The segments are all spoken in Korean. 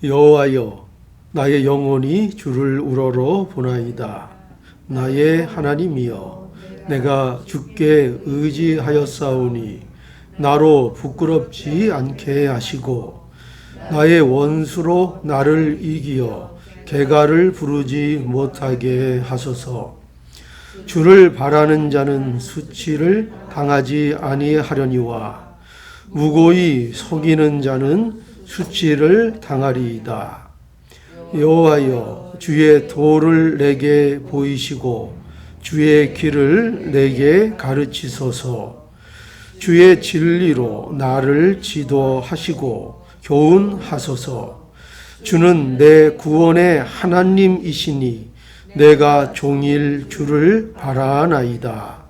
여호와여, 나의 영혼이 주를 우러러 보나이다. 나의 하나님이여, 내가 주께 의지하였사오니 나로 부끄럽지 않게 하시고 나의 원수로 나를 이기어 개가를 부르지 못하게 하소서. 주를 바라는 자는 수치를 당하지 아니하려니와 무고히 속이는 자는 수치를 당하리이다. 여호와여, 주의 도를 내게 보이시고 주의 길을 내게 가르치소서. 주의 진리로 나를 지도하시고 교훈하소서. 주는 내 구원의 하나님이시니 내가 종일 주를 바라나이다.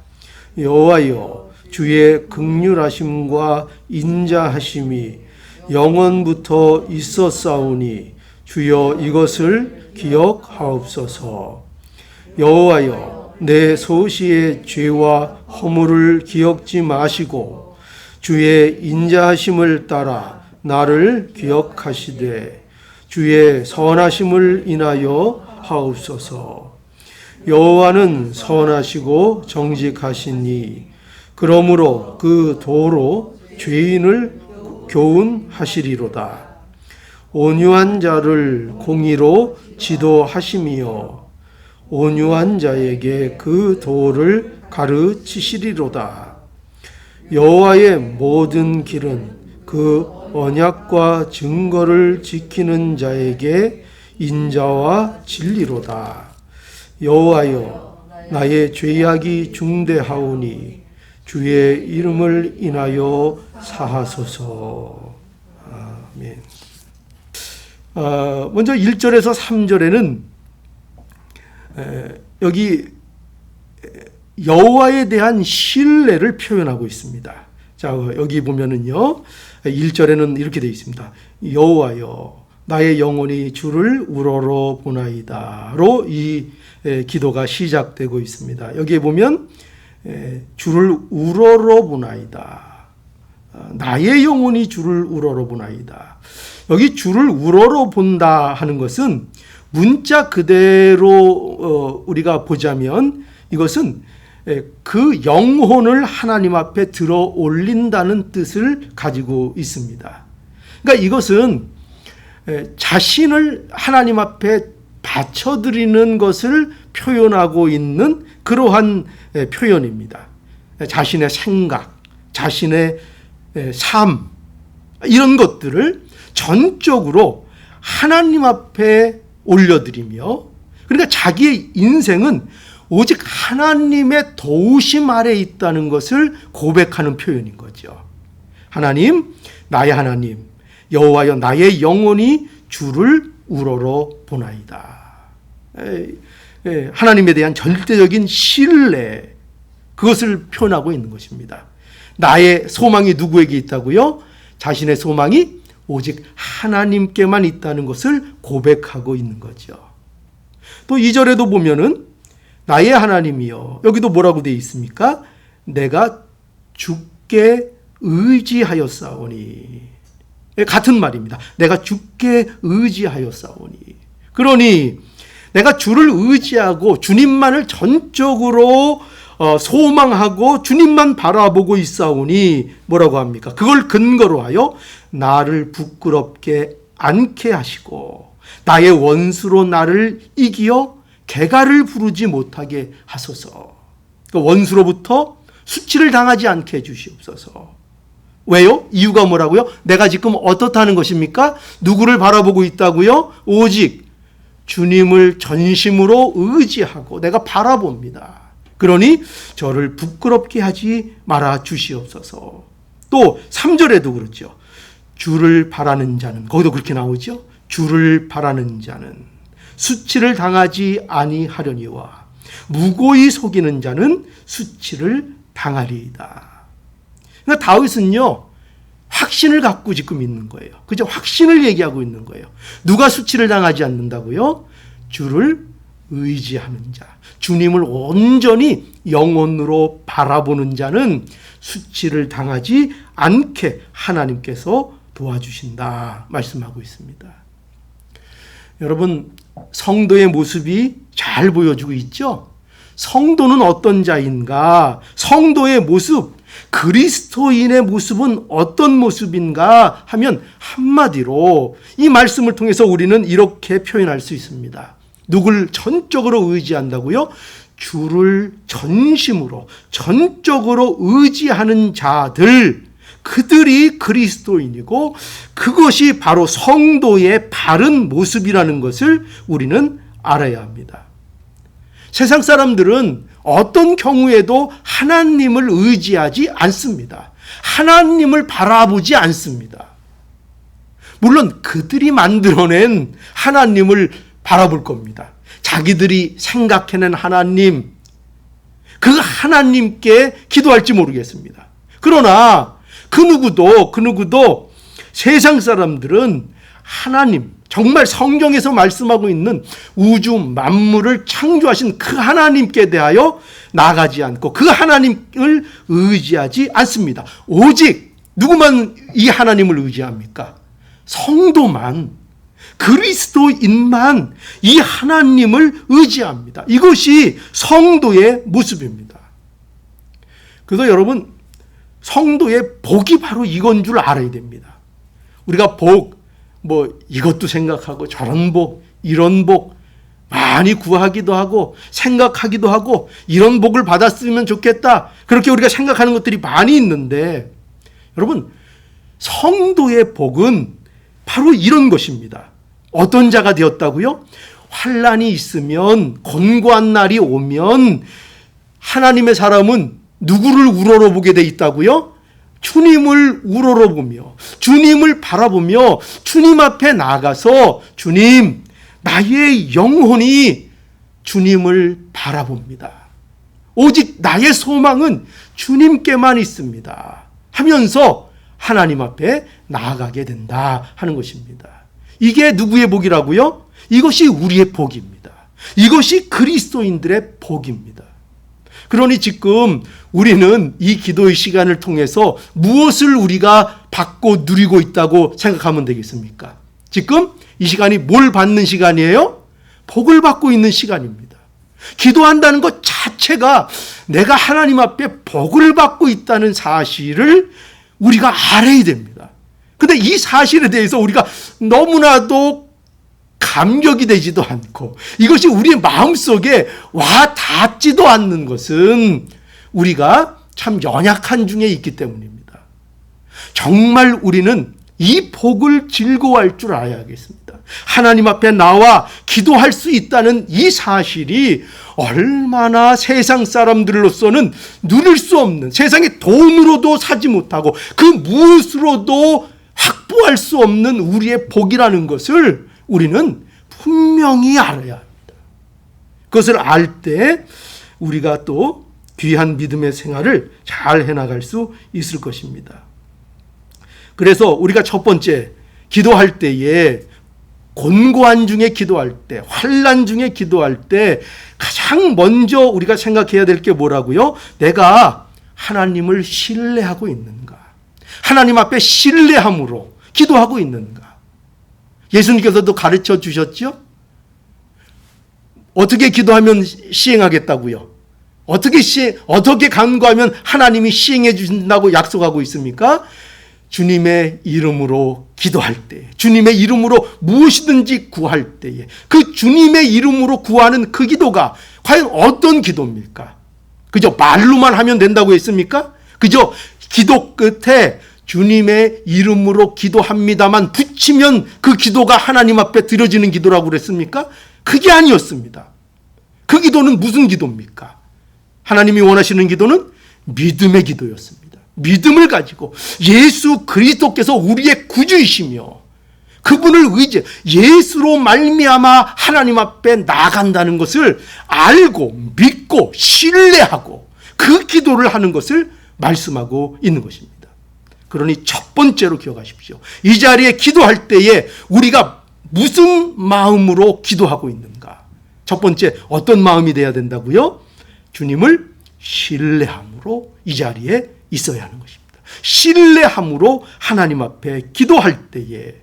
여호와여, 주의 긍휼하심과 인자하심이 영원부터 있었사오니 주여 이것을 기억하옵소서. 여호와여, 내 소시의 죄와 허물을 기억지 마시고 주의 인자하심을 따라 나를 기억하시되 주의 선하심을 인하여 하옵소서. 여호와는 선하시고 정직하시니 그러므로 그 도로 죄인을 교훈하시리로다. 온유한 자를 공의로 지도하시며 온유한 자에게 그 도를 가르치시리로다. 여호와의 모든 길은 그 언약과 증거를 지키는 자에게 인자와 진리로다. 여호와여, 나의 죄악이 중대하오니 주의 이름을 인하여 사하소서. 아멘. 먼저 1절에서 3절에는 여기 여호와에 대한 신뢰를 표현하고 있습니다. 자, 여기 보면은요, 1절에는 이렇게 되어 있습니다. 여호와여, 나의 영혼이 주를 우러러 보나이다로 이 기도가 시작되고 있습니다. 여기에 보면 주를 우러러 보나이다. 나의 영혼이 주를 우러러 보나이다. 여기 주를 우러러 본다 하는 것은 문자 그대로 우리가 보자면 이것은 그 영혼을 하나님 앞에 들어 올린다는 뜻을 가지고 있습니다. 그러니까 이것은 자신을 하나님 앞에 바쳐드리는 것을 표현하고 있는 그러한 표현입니다. 자신의 생각, 자신의 삶, 이런 것들을 전적으로 하나님 앞에 올려드리며, 그러니까 자기의 인생은 오직 하나님의 도우심 아래 있다는 것을 고백하는 표현인 거죠. 하나님, 나의 하나님, 여호와여, 나의 영혼이 주를 우러러 보나이다. 하나님에 대한 절대적인 신뢰, 그것을 표현하고 있는 것입니다. 나의 소망이 누구에게 있다고요? 자신의 소망이 오직 하나님께만 있다는 것을 고백하고 있는 거죠. 또 2절에도 보면은 나의 하나님이여, 여기도 뭐라고 되어 있습니까? 내가 주께 의지하였사오니. 같은 말입니다. 내가 주께 의지하였사오니. 그러니 내가 주를 의지하고 주님만을 전적으로 소망하고 주님만 바라보고 있사오니 뭐라고 합니까? 그걸 근거로 하여 나를 부끄럽게 않게 하시고 나의 원수로 나를 이기어 개가를 부르지 못하게 하소서. 원수로부터 수치를 당하지 않게 해주시옵소서. 왜요? 이유가 뭐라고요? 내가 지금 어떻다는 것입니까? 누구를 바라보고 있다고요? 오직 주님을 전심으로 의지하고 내가 바라봅니다. 그러니 저를 부끄럽게 하지 말아 주시옵소서. 또 3절에도 그렇죠. 주를 바라는 자는, 거기도 그렇게 나오죠. 주를 바라는 자는 수치를 당하지 아니하려니와 무고히 속이는 자는 수치를 당하리이다. 그러니까 다윗은요, 확신을 갖고 지금 있는 거예요. 그죠? 확신을 얘기하고 있는 거예요. 누가 수치를 당하지 않는다고요? 주를 의지하는 자, 주님을 온전히 영혼으로 바라보는 자는 수치를 당하지 않게 하나님께서 도와주신다 말씀하고 있습니다. 여러분, 성도의 모습이 잘 보여주고 있죠? 성도는 어떤 자인가? 성도의 모습, 그리스도인의 모습은 어떤 모습인가 하면 한마디로 이 말씀을 통해서 우리는 이렇게 표현할 수 있습니다. 누굴 전적으로 의지한다고요? 주를 전심으로 전적으로 의지하는 자들, 그들이 그리스도인이고 그것이 바로 성도의 바른 모습이라는 것을 우리는 알아야 합니다. 세상 사람들은 어떤 경우에도 하나님을 의지하지 않습니다. 하나님을 바라보지 않습니다. 물론 그들이 만들어낸 하나님을 바라볼 겁니다. 자기들이 생각해낸 하나님, 그 하나님께 기도할지 모르겠습니다. 그러나 그 누구도 세상 사람들은 하나님, 정말 성경에서 말씀하고 있는 우주 만물을 창조하신 그 하나님께 대하여 나아가지 않고 그 하나님을 의지하지 않습니다. 오직 누구만 이 하나님을 의지합니까? 성도만, 그리스도인만 이 하나님을 의지합니다. 이것이 성도의 모습입니다. 그래서 여러분, 성도의 복이 바로 이건 줄 알아야 됩니다. 우리가 복, 이것도 생각하고 저런 복, 이런 복 많이 구하기도 하고 생각하기도 하고 이런 복을 받았으면 좋겠다. 그렇게 우리가 생각하는 것들이 많이 있는데 여러분, 성도의 복은 바로 이런 것입니다. 어떤 자가 되었다고요? 환난이 있으면, 곤고한 날이 오면 하나님의 사람은 누구를 우러러보게 돼 있다고요? 주님을 우러러보며 주님을 바라보며 주님 앞에 나가서 주님, 나의 영혼이 주님을 바라봅니다. 오직 나의 소망은 주님께만 있습니다 하면서 하나님 앞에 나아가게 된다 하는 것입니다. 이게 누구의 복이라고요? 이것이 우리의 복입니다. 이것이 그리스도인들의 복입니다. 그러니 지금 우리는 이 기도의 시간을 통해서 무엇을 우리가 받고 누리고 있다고 생각하면 되겠습니까? 지금 이 시간이 뭘 받는 시간이에요? 복을 받고 있는 시간입니다. 기도한다는 것 자체가 내가 하나님 앞에 복을 받고 있다는 사실을 우리가 알아야 됩니다. 근데 이 사실에 대해서 우리가 너무나도 감격이 되지도 않고 이것이 우리의 마음속에 와 닿지도 않는 것은 우리가 참 연약한 중에 있기 때문입니다. 정말 우리는 이 복을 즐거워할 줄 알아야겠습니다. 하나님 앞에 나와 기도할 수 있다는 이 사실이 얼마나 세상 사람들로서는 누릴 수 없는, 세상의 돈으로도 사지 못하고 그 무엇으로도 확보할 수 없는 우리의 복이라는 것을 우리는 분명히 알아야 합니다. 그것을 알 때 우리가 또 귀한 믿음의 생활을 잘 해나갈 수 있을 것입니다. 그래서 우리가 첫 번째 기도할 때에, 곤고한 중에 기도할 때, 환난 중에 기도할 때 가장 먼저 우리가 생각해야 될 게 뭐라고요? 내가 하나님을 신뢰하고 있는가? 하나님 앞에 신뢰함으로 기도하고 있는가? 예수님께서도 가르쳐 주셨죠? 어떻게 기도하면 시행하겠다고요? 어떻게 간구하면 하나님이 시행해 주신다고 약속하고 있습니까? 주님의 이름으로 기도할 때, 주님의 이름으로 무엇이든지 구할 때에 그 주님의 이름으로 구하는 그 기도가 과연 어떤 기도입니까? 그저 말로만 하면 된다고 했습니까? 그저 기도 끝에 주님의 이름으로 기도합니다만 붙이면 그 기도가 하나님 앞에 드려지는 기도라고 그랬습니까? 그게 아니었습니다. 그 기도는 무슨 기도입니까? 하나님이 원하시는 기도는 믿음의 기도였습니다. 믿음을 가지고 예수 그리스도께서 우리의 구주이시며 그분을 의지해 예수로 말미암아 하나님 앞에 나아간다는 것을 알고 믿고 신뢰하고 그 기도를 하는 것을 말씀하고 있는 것입니다. 그러니 첫 번째로 기억하십시오. 이 자리에 기도할 때에 우리가 무슨 마음으로 기도하고 있는가? 첫 번째, 어떤 마음이 돼야 된다고요? 주님을 신뢰함으로 이 자리에 있어야 하는 것입니다. 신뢰함으로 하나님 앞에 기도할 때에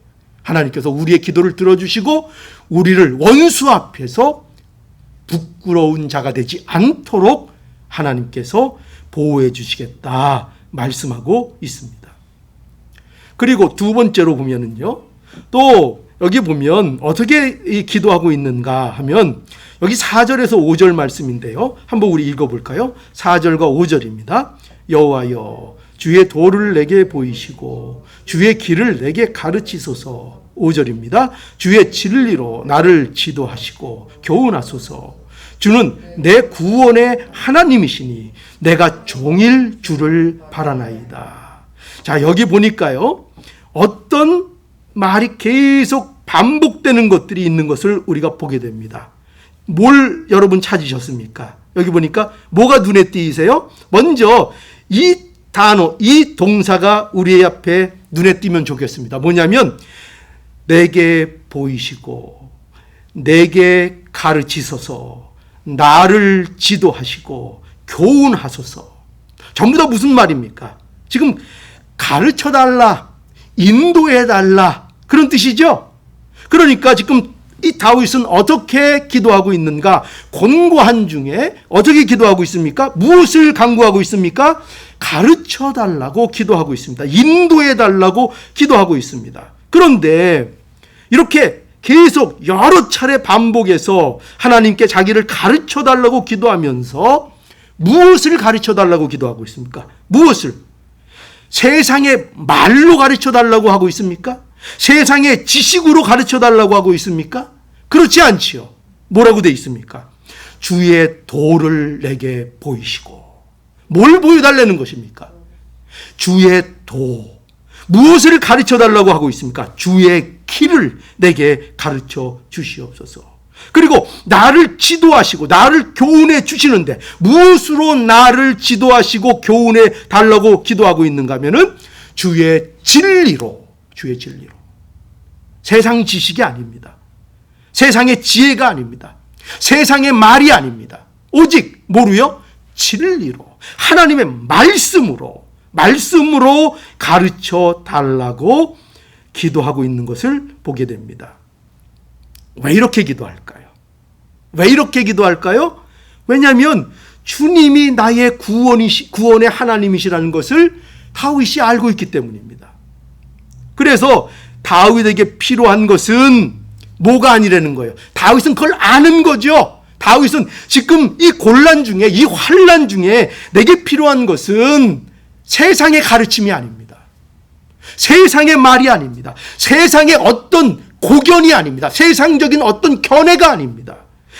하나님께서 우리의 기도를 들어주시고 우리를 원수 앞에서 부끄러운 자가 되지 않도록 하나님께서 보호해 주시겠다 말씀하고 있습니다. 그리고 두 번째로 보면은요, 또 여기 보면 어떻게 기도하고 있는가 하면 여기 4절에서 5절 말씀인데요, 한번 우리 읽어볼까요? 4절과 5절입니다. 여호와여 주의 도를 내게 보이시고 주의 길을 내게 가르치소서. 5절입니다. 주의 진리로 나를 지도하시고 교훈하소서. 주는 내 구원의 하나님이시니 내가 종일 주를 바라나이다. 자, 여기 보니까요, 어떤 말이 계속 반복되는 것들이 있는 것을 우리가 보게 됩니다. 뭘 여러분 찾으셨습니까? 여기 보니까 뭐가 눈에 띄세요? 먼저 이 단어, 이 동사가 우리 앞에 눈에 띄면 좋겠습니다. 뭐냐면 내게 보이시고 내게 가르치소서, 나를 지도하시고 교훈하소서. 전부 다 무슨 말입니까? 지금 가르쳐달라, 인도해달라, 그런 뜻이죠. 그러니까 지금 이 다윗은 어떻게 기도하고 있는가? 권고한 중에 어떻게 기도하고 있습니까? 무엇을 강구하고 있습니까? 가르쳐달라고 기도하고 있습니다. 인도해달라고 기도하고 있습니다. 그런데 이렇게 계속 여러 차례 반복해서 하나님께 자기를 가르쳐달라고 기도하면서 무엇을 가르쳐달라고 기도하고 있습니까? 무엇을? 세상의 말로 가르쳐달라고 하고 있습니까? 세상의 지식으로 가르쳐달라고 하고 있습니까? 그렇지 않지요. 뭐라고 돼 있습니까? 주의 도를 내게 보이시고. 뭘 보여달라는 것입니까? 주의 도. 무엇을 가르쳐달라고 하고 있습니까? 주의 길을 내게 가르쳐 주시옵소서. 그리고 나를 지도하시고 나를 교훈해 주시는데 무엇으로 나를 지도하시고 교훈해 달라고 기도하고 있는가 하면은 주의 진리로, 주의 진리로. 세상 지식이 아닙니다. 세상의 지혜가 아닙니다. 세상의 말이 아닙니다. 오직 뭐로요? 진리로, 하나님의 말씀으로 가르쳐 달라고 기도하고 있는 것을 보게 됩니다. 왜 이렇게 기도할까요? 왜 이렇게 기도할까요? 왜냐하면 주님이 나의 구원의 하나님이시라는 것을 다윗이 알고 있기 때문입니다. 그래서 다윗에게 필요한 것은 뭐가 아니라는 거예요. 다윗은 그걸 아는 거죠. 다윗은 지금 이 곤란 중에, 이 환난 중에 내게 필요한 것은 세상의 가르침이 아닙니다. 세상의 말이 아닙니다. 세상의 어떤 고견이 아닙니다. 세상적인 어떤 견해가 아닙니다.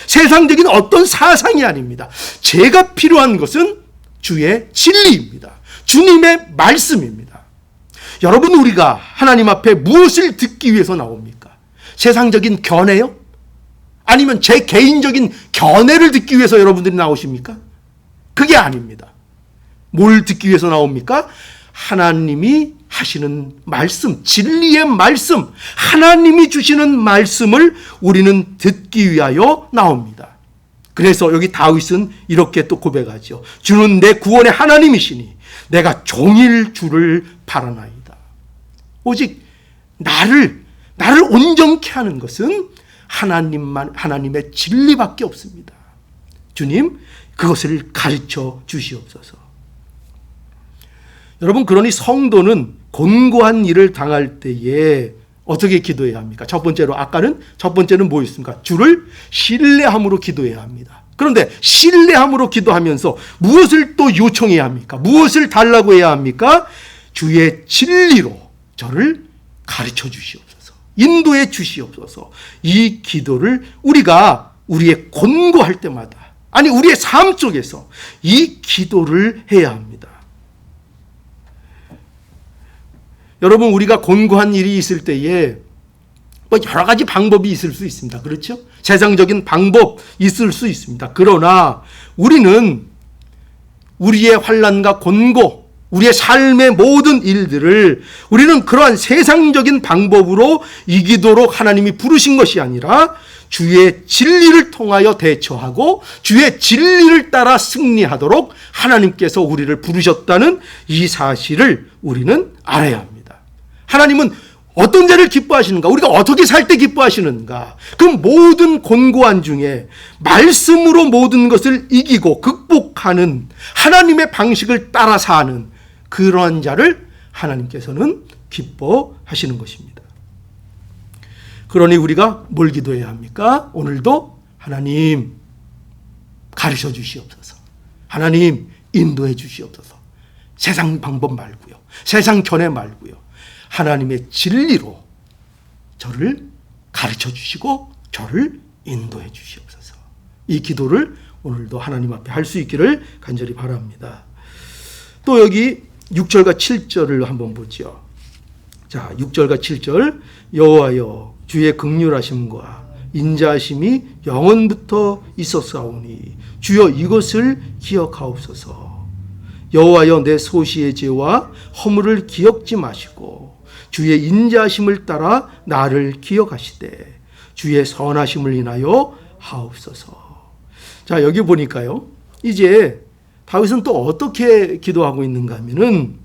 세상적인 어떤 사상이 아닙니다. 제가 필요한 것은 주의 진리입니다. 주님의 말씀입니다. 여러분, 우리가 하나님 앞에 무엇을 듣기 위해서 나옵니까? 세상적인 견해요? 아니면 제 개인적인 견해를 듣기 위해서 여러분들이 나오십니까? 그게 아닙니다. 뭘 듣기 위해서 나옵니까? 하나님이 하시는 말씀, 진리의 말씀, 하나님이 주시는 말씀을 우리는 듣기 위하여 나옵니다. 그래서 여기 다윗은 이렇게 또 고백하죠. 주는 내 구원의 하나님이시니 내가 종일 주를 바라나이다. 오직 나를 온전케 하는 것은 하나님의 진리밖에 없습니다. 주님, 그것을 가르쳐 주시옵소서. 여러분, 그러니 성도는 곤고한 일을 당할 때에 어떻게 기도해야 합니까? 첫 번째는 뭐였습니까? 주를 신뢰함으로 기도해야 합니다. 그런데 신뢰함으로 기도하면서 무엇을 또 요청해야 합니까? 무엇을 달라고 해야 합니까? 주의 진리로 저를 가르쳐 주시옵소서. 인도해 주시옵소서. 이 기도를 우리가 우리의 곤고할 때마다, 아니 우리의 삶 속에서 이 기도를 해야 합니다. 여러분, 우리가 곤고한 일이 있을 때에 여러 가지 방법이 있을 수 있습니다. 그렇죠? 세상적인 방법 있을 수 있습니다. 그러나 우리는 우리의 환난과 곤고, 우리의 삶의 모든 일들을 우리는 그러한 세상적인 방법으로 이기도록 하나님이 부르신 것이 아니라 주의 진리를 통하여 대처하고 주의 진리를 따라 승리하도록 하나님께서 우리를 부르셨다는 이 사실을 우리는 알아야 합니다. 하나님은 어떤 자를 기뻐하시는가? 우리가 어떻게 살 때 기뻐하시는가? 그 모든 권고안 중에 말씀으로 모든 것을 이기고 극복하는 하나님의 방식을 따라 사는 그러한 자를 하나님께서는 기뻐하시는 것입니다. 그러니 우리가 뭘 기도해야 합니까? 오늘도 하나님 가르쳐 주시옵소서. 하나님 인도해 주시옵소서. 세상 방법 말고요. 세상 견해 말고요. 하나님의 진리로 저를 가르쳐 주시고 저를 인도해 주시옵소서. 이 기도를 오늘도 하나님 앞에 할 수 있기를 간절히 바랍니다. 또 여기 6절과 7절을 한번 보죠. 자, 6절과 7절. 여호와여 주의 긍휼하심과 인자하심이 영원부터 있었사오니 주여 이것을 기억하옵소서. 여호와여 내 소시의 죄와 허물을 기억지 마시고 주의 인자하심을 따라 나를 기억하시되 주의 선하심을 인하여 하옵소서. 자, 여기 보니까요, 이제 다윗은 또 어떻게 기도하고 있는가 하면은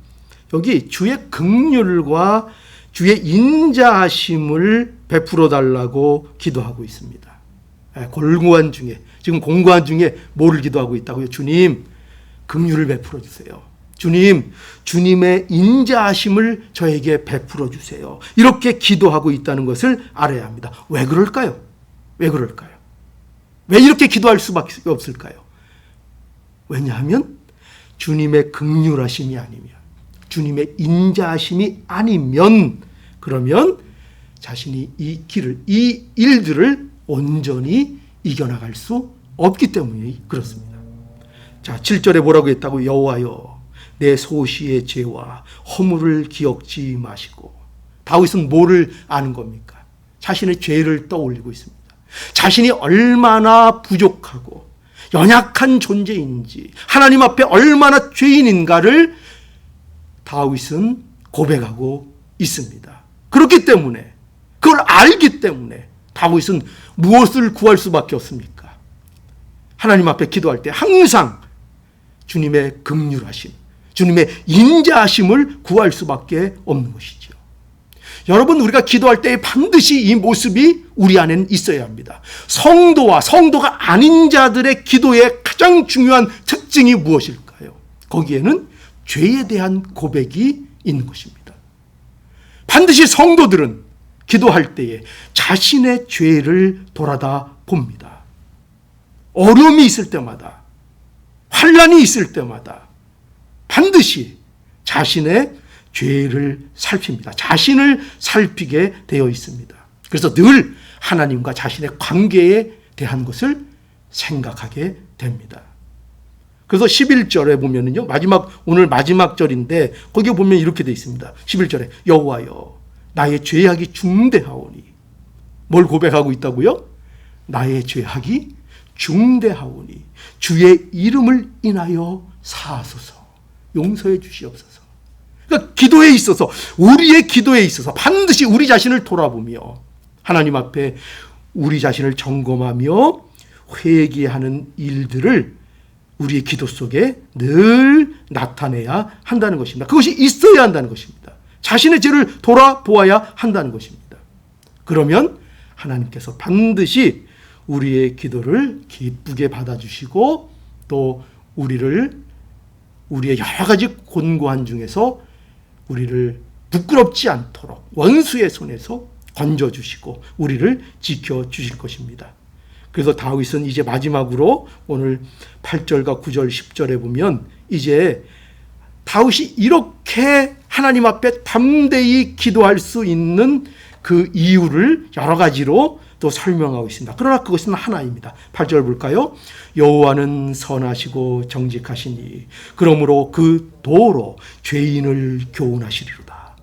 여기 주의 긍휼과 주의 인자하심을 베풀어 달라고 기도하고 있습니다. 골고한 중에, 지금 공고한 중에 뭐를 기도하고 있다고요? 주님, 긍휼을 베풀어 주세요. 주님, 주님의 인자하심을 저에게 베풀어 주세요. 이렇게 기도하고 있다는 것을 알아야 합니다. 왜 그럴까요? 왜 그럴까요? 왜 이렇게 기도할 수밖에 없을까요? 왜냐하면 주님의 긍휼하심이 아니면, 주님의 인자하심이 아니면, 그러면 자신이 이 길을, 이 일들을 온전히 이겨나갈 수 없기 때문에 그렇습니다. 자, 7절에 뭐라고 했다고? 여호와여 내 소시의 죄와 허물을 기억지 마시고. 다윗은 뭐를 아는 겁니까? 자신의 죄를 떠올리고 있습니다. 자신이 얼마나 부족하고 연약한 존재인지, 하나님 앞에 얼마나 죄인인가를 다윗은 고백하고 있습니다. 그렇기 때문에, 그걸 알기 때문에 다윗은 무엇을 구할 수밖에 없습니까? 하나님 앞에 기도할 때 항상 주님의 긍휼하심, 주님의 인자하심을 구할 수밖에 없는 것이죠. 여러분, 우리가 기도할 때 반드시 이 모습이 우리 안에는 있어야 합니다. 성도와 성도가 아닌 자들의 기도의 가장 중요한 특징이 무엇일까요? 거기에는 죄에 대한 고백이 있는 것입니다. 반드시 성도들은 기도할 때에 자신의 죄를 돌아다 봅니다. 어려움이 있을 때마다, 환난이 있을 때마다 반드시 자신의 죄를 살핍니다. 자신을 살피게 되어 있습니다. 그래서 늘 하나님과 자신의 관계에 대한 것을 생각하게 됩니다. 그래서 11절에 보면은요, 오늘 마지막 절인데, 거기에 보면 이렇게 되어 있습니다. 11절에 여호와여 나의 죄악이 중대하오니. 뭘 고백하고 있다고요? 나의 죄악이 중대하오니 주의 이름을 인하여 사하소서. 용서해 주시옵소서. 그러니까 기도에 있어서, 우리의 기도에 있어서 반드시 우리 자신을 돌아보며 하나님 앞에 우리 자신을 점검하며 회개하는 일들을 우리의 기도 속에 늘 나타내야 한다는 것입니다. 그것이 있어야 한다는 것입니다. 자신의 죄를 돌아보아야 한다는 것입니다. 그러면 하나님께서 반드시 우리의 기도를 기쁘게 받아주시고 또 우리의 여러 가지 곤고한 중에서 우리를 부끄럽지 않도록 원수의 손에서 건져주시고 우리를 지켜주실 것입니다. 그래서 다윗은 이제 마지막으로 오늘 8절과 9절 10절에 보면 이제 다윗이 이렇게 하나님 앞에 담대히 기도할 수 있는 그 이유를 여러 가지로 또 설명하고 있습니다. 그러나 그것은 하나입니다. 8절 볼까요? 여호와는 선하시고 정직하시니 그러므로 그 도로 죄인을 교훈하시리로다.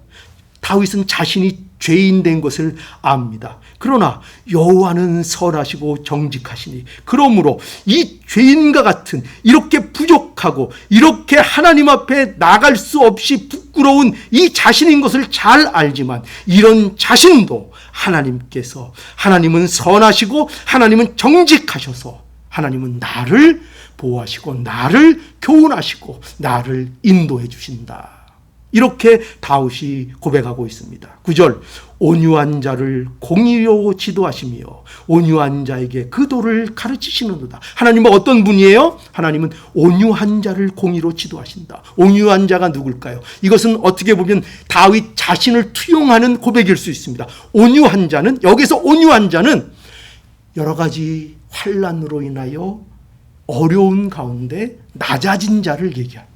다윗은 자신이 죄인 된 것을 압니다. 그러나 여호와는 선하시고 정직하시니 그러므로 이 죄인과 같은 이렇게 부족하고 이렇게 하나님 앞에 나갈 수 없이 부끄러운 이 자신인 것을 잘 알지만 이런 자신도 하나님은 선하시고 하나님은 정직하셔서 하나님은 나를 보호하시고 나를 교훈하시고 나를 인도해 주신다. 이렇게 다윗이 고백하고 있습니다. 9절, 온유한 자를 공의로 지도하시며 온유한 자에게 그 도를 가르치시는도다. 하나님은 어떤 분이에요? 하나님은 온유한 자를 공의로 지도하신다. 온유한 자가 누굴까요? 이것은 어떻게 보면 다윗 자신을 투영하는 고백일 수 있습니다. 온유한 자는, 여기서 온유한 자는 여러 가지 환난으로 인하여 어려운 가운데 낮아진 자를 얘기합니다.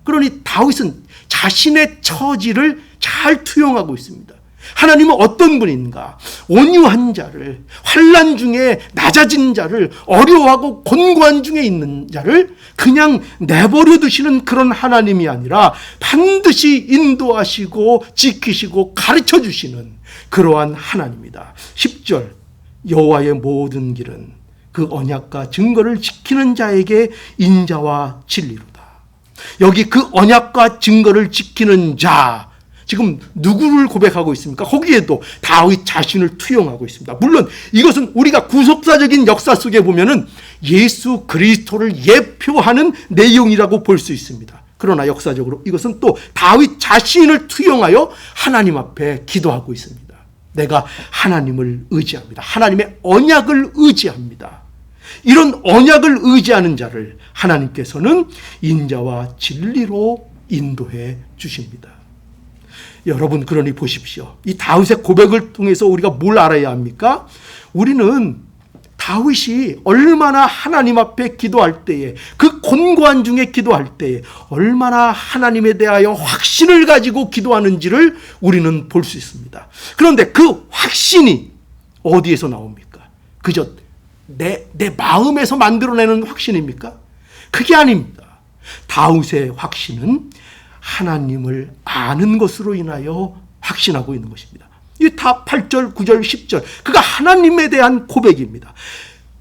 그러니 다윗은 자신의 처지를 잘 투영하고 있습니다. 하나님은 어떤 분인가? 온유한 자를, 환난 중에 낮아진 자를, 어려워하고 곤고한 중에 있는 자를 그냥 내버려 두시는 그런 하나님이 아니라 반드시 인도하시고 지키시고 가르쳐 주시는 그러한 하나님이다. 10절, 여호와의 모든 길은 그 언약과 증거를 지키는 자에게 인자와 진리로다. 여기 그 언약과 증거를 지키는 자, 지금 누구를 고백하고 있습니까? 거기에도 다윗 자신을 투영하고 있습니다. 물론 이것은 우리가 구속사적인 역사 속에 보면은 예수 그리스도를 예표하는 내용이라고 볼 수 있습니다. 그러나 역사적으로 이것은 또 다윗 자신을 투영하여 하나님 앞에 기도하고 있습니다. 내가 하나님을 의지합니다. 하나님의 언약을 의지합니다. 이런 언약을 의지하는 자를 하나님께서는 인자와 진리로 인도해 주십니다. 여러분, 그러니 보십시오. 이 다윗의 고백을 통해서 우리가 뭘 알아야 합니까? 우리는 다윗이 얼마나 하나님 앞에 기도할 때에, 그 곤고한 중에 기도할 때에 얼마나 하나님에 대하여 확신을 가지고 기도하는지를 우리는 볼 수 있습니다. 그런데 그 확신이 어디에서 나옵니까? 그저 내 마음에서 만들어내는 확신입니까? 그게 아닙니다. 다윗의 확신은 하나님을 아는 것으로 인하여 확신하고 있는 것입니다. 이게 다 8절, 9절, 10절. 그가 하나님에 대한 고백입니다.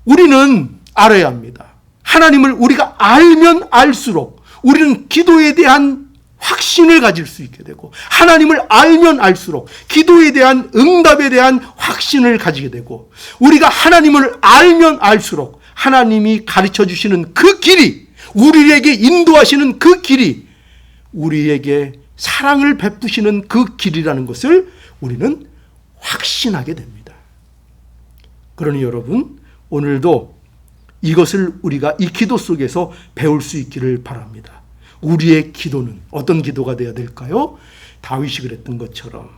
우리는 알아야 합니다. 하나님을 우리가 알면 알수록 우리는 기도에 대한 확신을 가질 수 있게 되고, 하나님을 알면 알수록 기도에 대한 응답에 대한 확신을 가지게 되고, 우리가 하나님을 알면 알수록 하나님이 가르쳐 주시는 그 길이, 우리에게 인도하시는 그 길이 우리에게 사랑을 베푸시는 그 길이라는 것을 우리는 확신하게 됩니다. 그러니 여러분, 오늘도 이것을 우리가 이 기도 속에서 배울 수 있기를 바랍니다. 우리의 기도는 어떤 기도가 되어야 될까요? 다윗이 그랬던 것처럼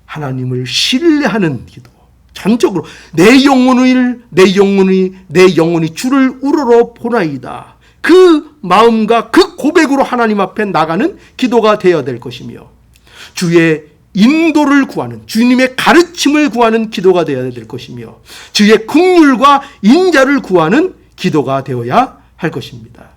하나님을 신뢰하는 기도, 전적으로 내 영혼이 주를 우러러 보나이다, 그 마음과 그 고백으로 하나님 앞에 나가는 기도가 되어야 될 것이며, 주의 인도를 구하는, 주님의 가르침을 구하는 기도가 되어야 될 것이며, 주의 긍휼과 인자를 구하는 기도가 되어야 할 것입니다.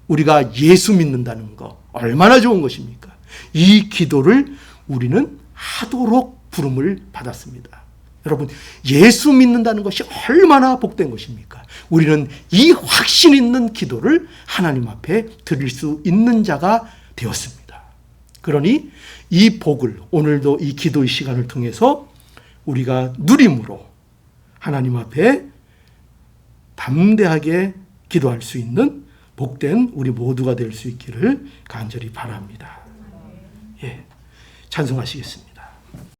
우리가 예수 믿는다는 거 얼마나 좋은 것입니까? 이 기도를 우리는 하도록 부름을 받았습니다. 여러분, 예수 믿는다는 것이 얼마나 복된 것입니까? 우리는 이 확신 있는 기도를 하나님 앞에 드릴 수 있는 자가 되었습니다. 그러니 이 복을 오늘도 이 기도의 시간을 통해서 우리가 누림으로 하나님 앞에 담대하게 기도할 수 있는 복된 우리 모두가 될 수 있기를 간절히 바랍니다. 예, 찬송하시겠습니다.